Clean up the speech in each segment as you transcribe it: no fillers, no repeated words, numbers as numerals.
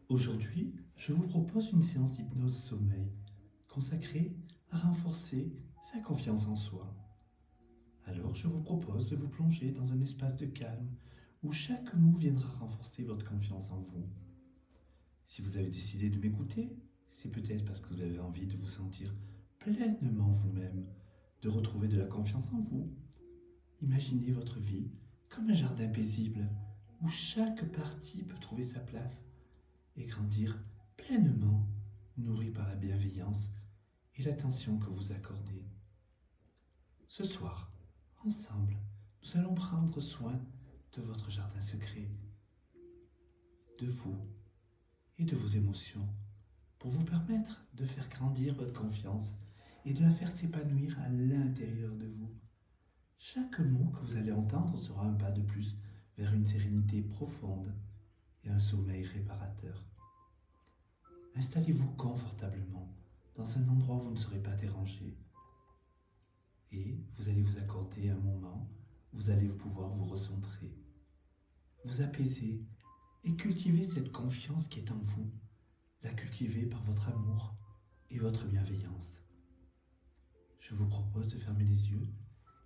Aujourd'hui, je vous propose une séance d'hypnose sommeil consacrée à renforcer sa confiance en soi. Alors, je vous propose de vous plonger dans un espace de calme où chaque mot viendra renforcer votre confiance en vous. Si vous avez décidé de m'écouter, c'est peut-être parce que vous avez envie de vous sentir pleinement vous-même, de retrouver de la confiance en vous. Imaginez votre vie comme un jardin paisible où chaque partie peut trouver sa place et grandir pleinement, nourri par la bienveillance et l'attention que vous accordez. Ce soir, ensemble, nous allons prendre soin de votre jardin secret, de vous et de vos émotions, pour vous permettre de faire grandir votre confiance et de la faire s'épanouir à l'intérieur de vous. Chaque mot que vous allez entendre sera un pas de plus vers une sérénité profonde et un sommeil réparateur. Installez-vous confortablement dans un endroit où vous ne serez pas dérangé et vous allez vous accorder un moment où vous allez pouvoir vous recentrer, vous apaiser et cultiver cette confiance qui est en vous, la cultiver par votre amour et votre bienveillance. Je vous propose de fermer les yeux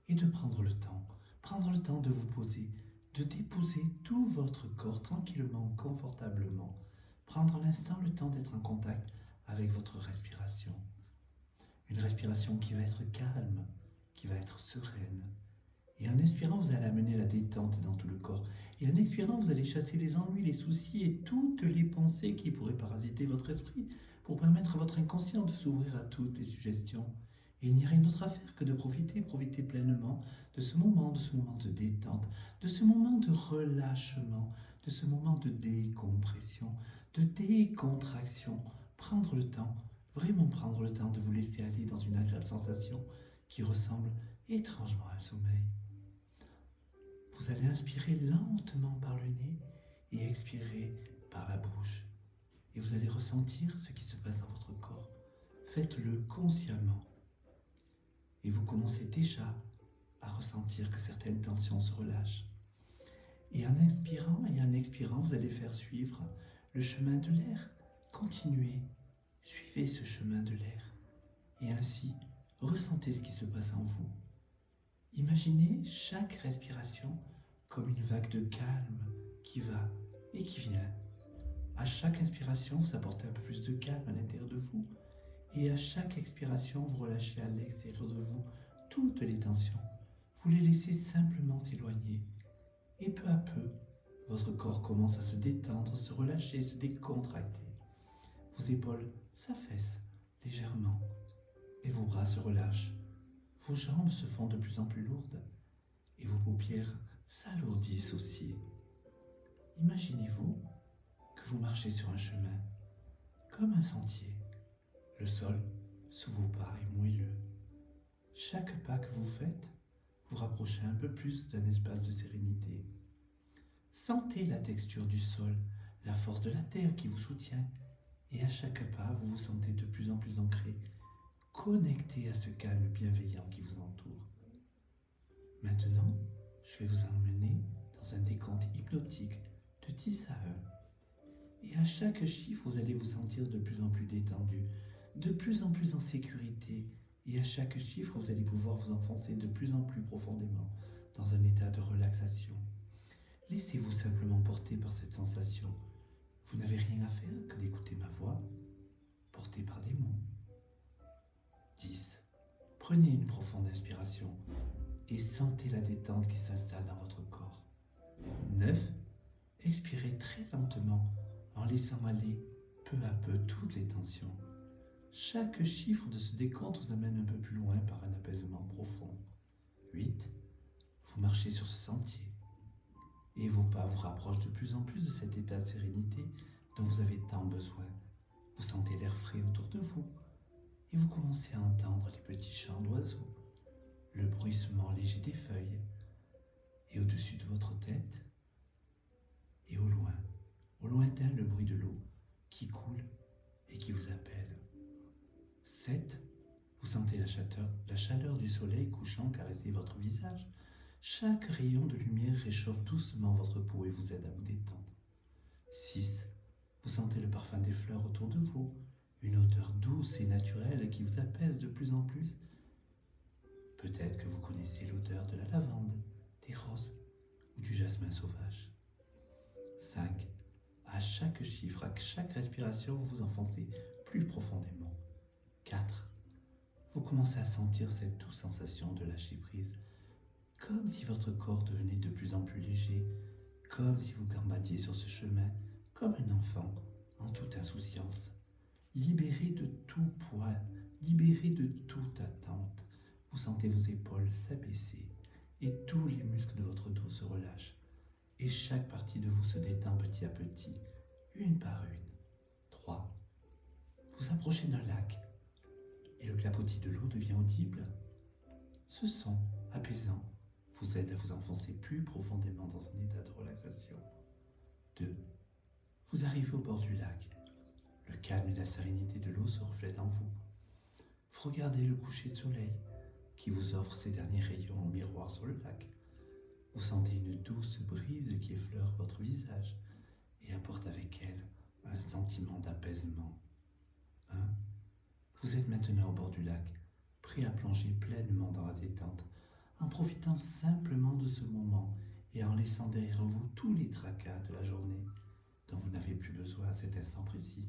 et de prendre le temps de vous poser, de déposer tout votre corps tranquillement, confortablement. Prendre à l'instant le temps d'être en contact avec votre respiration. Une respiration qui va être calme, qui va être sereine. Et en inspirant, vous allez amener la détente dans tout le corps. Et en expirant, vous allez chasser les ennuis, les soucis et toutes les pensées qui pourraient parasiter votre esprit pour permettre à votre inconscient de s'ouvrir à toutes les suggestions. Et il n'y a rien d'autre à faire que de profiter pleinement de ce moment de détente, de ce moment de relâchement, de ce moment de décompression, de décontraction. Prendre le temps, vraiment prendre le temps de vous laisser aller dans une agréable sensation qui ressemble étrangement à un sommeil. Vous allez inspirer lentement par le nez et expirer par la bouche. Et vous allez ressentir ce qui se passe dans votre corps. Faites-le consciemment. Et vous commencez déjà à ressentir que certaines tensions se relâchent. Et en inspirant et en expirant, vous allez faire suivre le chemin de l'air. Continuez, suivez ce chemin de l'air. Et ainsi, ressentez ce qui se passe en vous. Imaginez chaque respiration comme une vague de calme qui va et qui vient. À chaque inspiration, vous apportez un peu plus de calme à l'intérieur de vous. Et à chaque expiration, vous relâchez à l'extérieur de vous toutes les tensions. Vous les laissez simplement s'éloigner. Et peu à peu, votre corps commence à se détendre, se relâcher, se décontracter. Vos épaules s'affaissent légèrement et vos bras se relâchent. Vos jambes se font de plus en plus lourdes et vos paupières s'alourdissent aussi. Imaginez-vous que vous marchez sur un chemin, comme un sentier. Le sol sous vos pas est moelleux. Chaque pas que vous faites, vous rapprochez un peu plus d'un espace de sérénité. Sentez la texture du sol, la force de la terre qui vous soutient, et à chaque pas, vous vous sentez de plus en plus ancré, connecté à ce calme bienveillant qui vous entoure. Maintenant, je vais vous emmener dans un décompte hypnotique de 10 à 1. Et à chaque chiffre, vous allez vous sentir de plus en plus détendu, de plus en plus en sécurité. Et à chaque chiffre, vous allez pouvoir vous enfoncer de plus en plus profondément dans un état de relaxation. Laissez-vous simplement porter par cette sensation. Vous n'avez rien à faire que d'écouter ma voix, portée par des mots. 10. Prenez une profonde inspiration et sentez la détente qui s'installe dans votre corps. 9. Expirez très lentement en laissant aller peu à peu toutes les tensions. Chaque chiffre de ce décompte vous amène un peu plus loin par un apaisement profond. 8. Vous marchez sur ce sentier et vos pas vous rapprochent de plus en plus de cet état de sérénité dont vous avez tant besoin. Vous sentez l'air frais autour de vous et vous commencez à entendre les petits chants d'oiseaux, le bruissement léger des feuilles et au-dessus de votre tête et au lointain le bruit de l'eau qui coule et qui vous appelle. 7. Vous sentez la chaleur du soleil couchant caresser votre visage Chaque rayon de lumière réchauffe doucement votre peau et vous aide à vous détendre. 6. Vous sentez le parfum des fleurs autour de vous, une odeur douce et naturelle qui vous apaise de plus en plus. Peut-être que vous connaissez l'odeur de la lavande, des roses ou du jasmin sauvage. 5. À chaque chiffre, à chaque respiration, vous vous enfoncez plus profondément. 4. Vous commencez à sentir cette douce sensation de lâcher prise, comme si votre corps devenait de plus en plus léger, comme si vous gambadiez sur ce chemin, comme un enfant, en toute insouciance. Libéré de tout poids, libéré de toute attente, vous sentez vos épaules s'abaisser et tous les muscles de votre dos se relâchent et chaque partie de vous se détend petit à petit, une par une. 3. Vous approchez d'un lac et le clapotis de l'eau devient audible. Ce son apaisant vous aide à vous enfoncer plus profondément dans un état de relaxation. 2. Vous arrivez au bord du lac. Le calme et la sérénité de l'eau se reflètent en vous. Vous regardez le coucher de soleil qui vous offre ses derniers rayons en miroir sur le lac. Vous sentez une douce brise qui effleure votre visage et apporte avec elle un sentiment d'apaisement. 1. Vous êtes maintenant au bord du lac, prêt à plonger pleinement dans la détente, en profitant simplement de ce moment et en laissant derrière vous tous les tracas de la journée dont vous n'avez plus besoin à cet instant précis.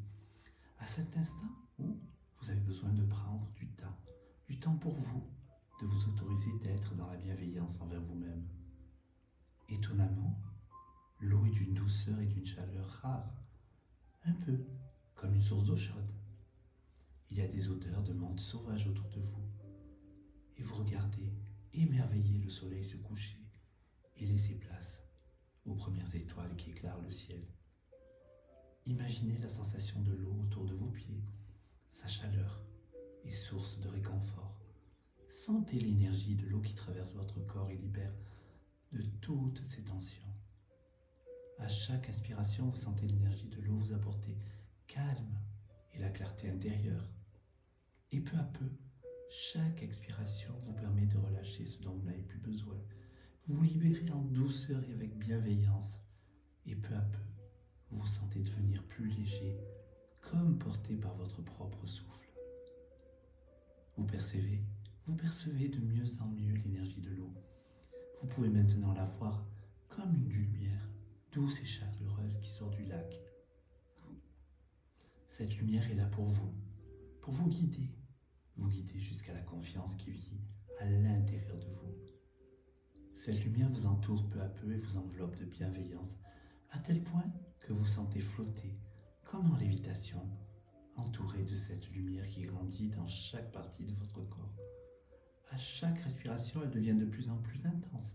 À cet instant où vous avez besoin de prendre du temps pour vous, de vous autoriser d'être dans la bienveillance envers vous-même. Étonnamment, l'eau est d'une douceur et d'une chaleur rare, un peu comme une source d'eau chaude. Il y a des odeurs de menthe sauvage autour de vous, et vous regardez émerveillé le soleil se coucher et laisser place aux premières étoiles qui éclairent le ciel. Imaginez la sensation de l'eau autour de vos pieds, sa chaleur et source de réconfort. Sentez l'énergie de l'eau qui traverse votre corps et libère de toutes ces tensions. À chaque inspiration, vous sentez l'énergie de l'eau vous apporter calme et la clarté intérieure. Et peu à peu, chaque expiration vous permet de relâcher ce dont vous n'avez plus besoin. Vous vous libérez en douceur et avec bienveillance. Et peu à peu, vous vous sentez devenir plus léger, comme porté par votre propre souffle. Vous percevez de mieux en mieux l'énergie de l'eau. Vous pouvez maintenant la voir comme une lumière douce et chaleureuse qui sort du lac. Cette lumière est là pour vous guider jusqu'à la confiance qui vit à l'intérieur de vous. Cette lumière vous entoure peu à peu et vous enveloppe de bienveillance, à tel point que vous sentez flotter, comme en lévitation, entouré de cette lumière qui grandit dans chaque partie de votre corps. À chaque respiration, elle devient de plus en plus intense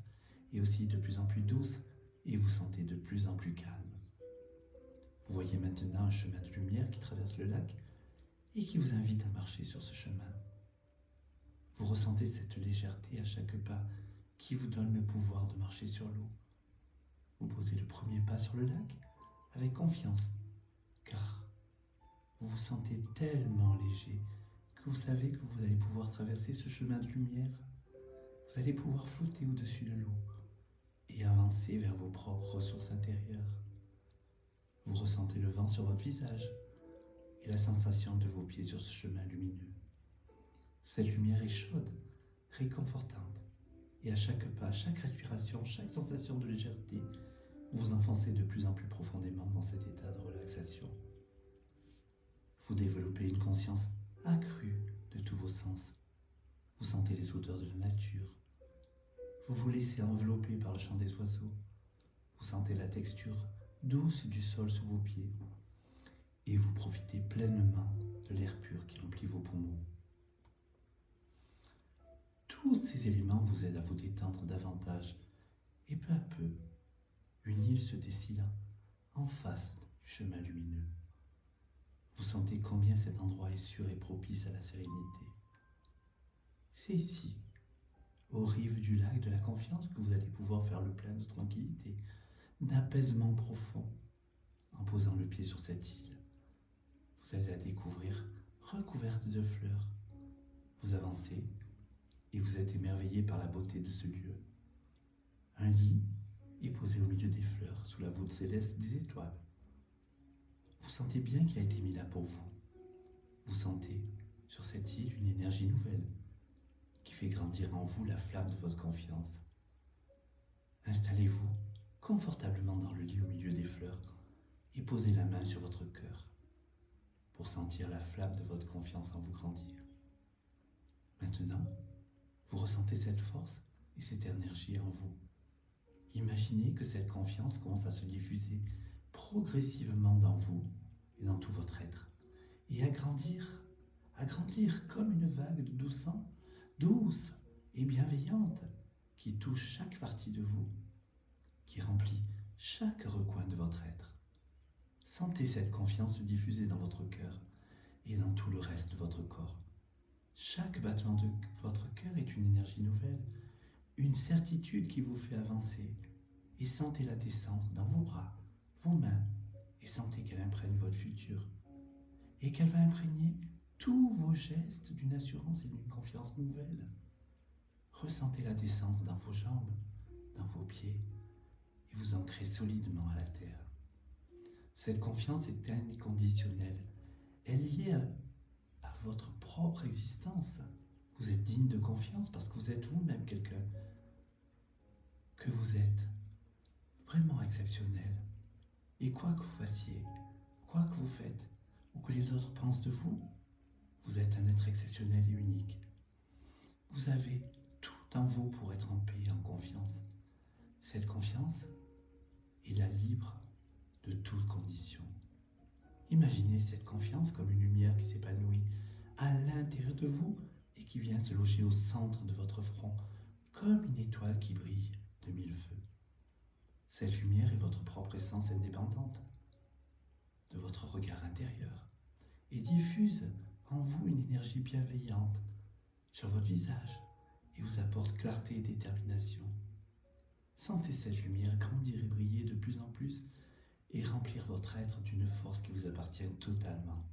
et aussi de plus en plus douce et vous sentez de plus en plus calme. Vous voyez maintenant un chemin de lumière qui traverse le lac et qui vous invite à marcher sur ce chemin. Vous ressentez cette légèreté à chaque pas qui vous donne le pouvoir de marcher sur l'eau. Vous posez le premier pas sur le lac avec confiance, car vous vous sentez tellement léger que vous savez que vous allez pouvoir traverser ce chemin de lumière. Vous allez pouvoir flotter au-dessus de l'eau et avancer vers vos propres ressources intérieures. Vous ressentez le vent sur votre visage et la sensation de vos pieds sur ce chemin lumineux. Cette lumière est chaude, réconfortante, et à chaque pas, chaque respiration, chaque sensation de légèreté, vous vous enfoncez de plus en plus profondément dans cet état de relaxation. Vous développez une conscience accrue de tous vos sens. Vous sentez les odeurs de la nature. Vous vous laissez envelopper par le chant des oiseaux. Vous sentez la texture douce du sol sous vos pieds. Et vous profitez pleinement de l'air pur qui remplit vos poumons. Tous ces éléments vous aident à vous détendre davantage. Et peu à peu, une île se dessine en face du chemin lumineux. Vous sentez combien cet endroit est sûr et propice à la sérénité. C'est ici, aux rives du lac de la confiance, que vous allez pouvoir faire le plein de tranquillité, d'apaisement profond, en posant le pied sur cette île. Vous allez la découvrir recouverte de fleurs. Vous avancez et vous êtes émerveillé par la beauté de ce lieu. Un lit est posé au milieu des fleurs, sous la voûte céleste des étoiles. Vous sentez bien qu'il a été mis là pour vous. Vous sentez sur cette île une énergie nouvelle qui fait grandir en vous la flamme de votre confiance. Installez-vous confortablement dans le lit au milieu des fleurs et posez la main sur votre cœur pour sentir la flamme de votre confiance en vous grandir. Maintenant, vous ressentez cette force et cette énergie en vous. Imaginez que cette confiance commence à se diffuser progressivement dans vous et dans tout votre être et à grandir comme une vague de doux sang, douce et bienveillante qui touche chaque partie de vous, qui remplit chaque recoin de votre être. Sentez cette confiance se diffuser dans votre cœur et dans tout le reste de votre corps. Chaque battement de votre cœur est une énergie nouvelle, une certitude qui vous fait avancer. Et sentez-la descendre dans vos bras, vos mains, et sentez qu'elle imprègne votre futur. Et qu'elle va imprégner tous vos gestes d'une assurance et d'une confiance nouvelle. Ressentez-la descendre dans vos jambes, dans vos pieds, et vous ancrez solidement à la terre. Cette confiance est inconditionnelle. Elle est liée à votre propre existence. Vous êtes digne de confiance parce que vous êtes vous-même quelqu'un que vous êtes vraiment exceptionnel. Et quoi que vous fassiez, quoi que vous faites, ou que les autres pensent de vous, vous êtes un être exceptionnel et unique. Vous avez tout en vous pour être en paix et en confiance. Cette confiance est la libre de toute condition. Imaginez cette confiance comme une lumière qui s'épanouit à l'intérieur de vous et qui vient se loger au centre de votre front, comme une étoile qui brille de mille feux. Cette lumière est votre propre essence indépendante de votre regard intérieur et diffuse en vous une énergie bienveillante sur votre visage et vous apporte clarté et détermination. Sentez cette lumière grandir et briller de plus en plus et remplir votre être d'une force qui vous appartient totalement.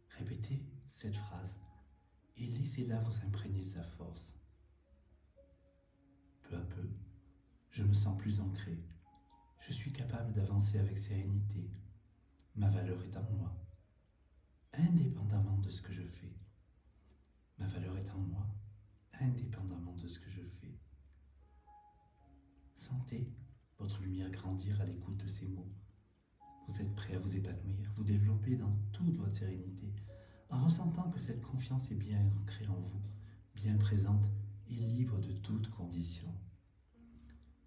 Répétez cette phrase et laissez-la vous imprégner sa force. Peu à peu, je me sens plus ancré. Je suis capable d'avancer avec sérénité. Ma valeur est en moi, indépendamment de ce que je fais. Ma valeur est en moi, indépendamment de ce que je fais. Sentez votre lumière grandir à l'écoute de ces mots. Vous êtes prêt à vous épanouir, vous développer dans toute votre sérénité, en ressentant que cette confiance est bien ancrée en vous, bien présente et libre de toute condition.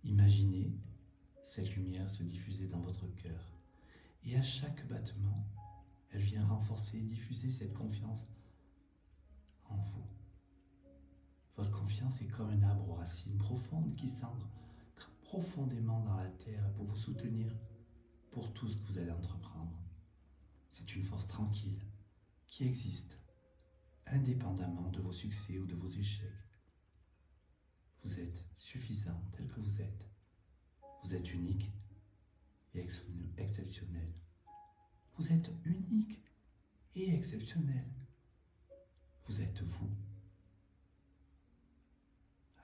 Imaginez cette lumière se diffuser dans votre cœur et à chaque battement, elle vient renforcer et diffuser cette confiance en vous. Votre confiance est comme un arbre aux racines profondes qui s'ancre profondément dans la terre pour vous soutenir pour tout ce que vous allez entreprendre. C'est une force tranquille qui existe indépendamment de vos succès ou de vos échecs. Vous êtes suffisant tel que vous êtes. Vous êtes unique et exceptionnel. Vous êtes unique et exceptionnel. Vous êtes vous.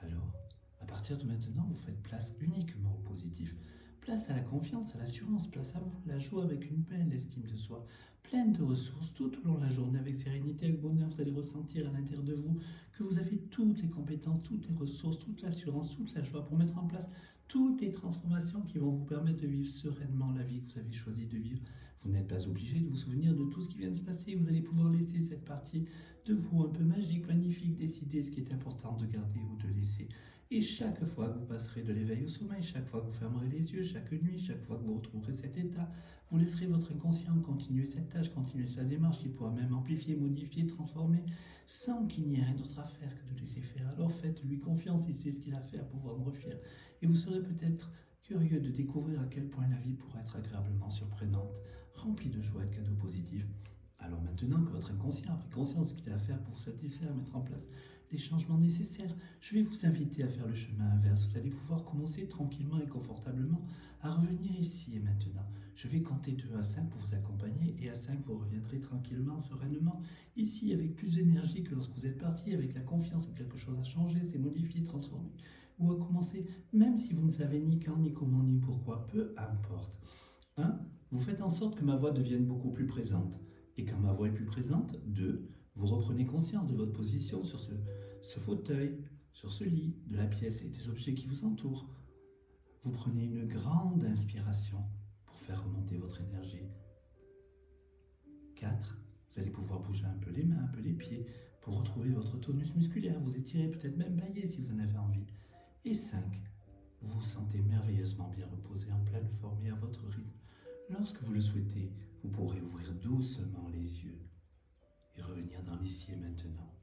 Alors, à partir de maintenant, vous faites place uniquement au positif. Place à la confiance, à l'assurance, place à vous, à la joie avec une belle estime de soi, pleine de ressources tout au long de la journée, avec sérénité, avec bonheur. Vous allez ressentir à l'intérieur de vous que vous avez toutes les compétences, toutes les ressources, toute l'assurance, toute la joie pour mettre en place toutes les transformations qui vont vous permettre de vivre sereinement la vie que vous avez choisi de vivre. Vous n'êtes pas obligé de vous souvenir de tout ce qui vient de se passer. Vous allez pouvoir laisser cette partie de vous un peu magique, magnifique, décider ce qui est important de garder ou de laisser. Et chaque fois que vous passerez de l'éveil au sommeil, chaque fois que vous fermerez les yeux, chaque nuit, chaque fois que vous retrouverez cet état, vous laisserez votre inconscient continuer cette tâche, continuer sa démarche, qui pourra même amplifier, modifier, transformer, sans qu'il n'y ait rien d'autre à faire que de laisser faire. Alors faites-lui confiance, il sait ce qu'il a à faire pour vous rendre fier. Et vous serez peut-être curieux de découvrir à quel point la vie pourrait être agréablement surprenante, remplie de joie et de cadeaux positifs. Alors maintenant que votre inconscient a pris conscience de ce qu'il a à faire pour vous satisfaire, mettre en place les changements nécessaires, je vais vous inviter à faire le chemin inverse. Vous allez pouvoir commencer tranquillement et confortablement à revenir ici et maintenant. Je vais compter de 1 à 5 pour vous accompagner et à 5 vous reviendrez tranquillement, sereinement, ici avec plus d'énergie que lorsque vous êtes parti, avec la confiance que quelque chose a changé, s'est modifié, transformé. ou à commencer, même si vous ne savez ni quand, ni comment, ni pourquoi, peu importe. 1. Vous faites en sorte que ma voix devienne beaucoup plus présente. Et quand ma voix est plus présente, 2. Vous reprenez conscience de votre position sur ce fauteuil, sur ce lit, de la pièce et des objets qui vous entourent. Vous prenez une grande inspiration pour faire remonter votre énergie. 4. Vous allez pouvoir bouger un peu les mains, un peu les pieds pour retrouver votre tonus musculaire. Vous étirez, peut-être même bailler si vous en avez envie. Et 5. Vous vous sentez merveilleusement bien reposé, en pleine forme et à votre rythme. Lorsque vous le souhaitez, vous pourrez ouvrir doucement les yeux et revenir dans l'ici et maintenant.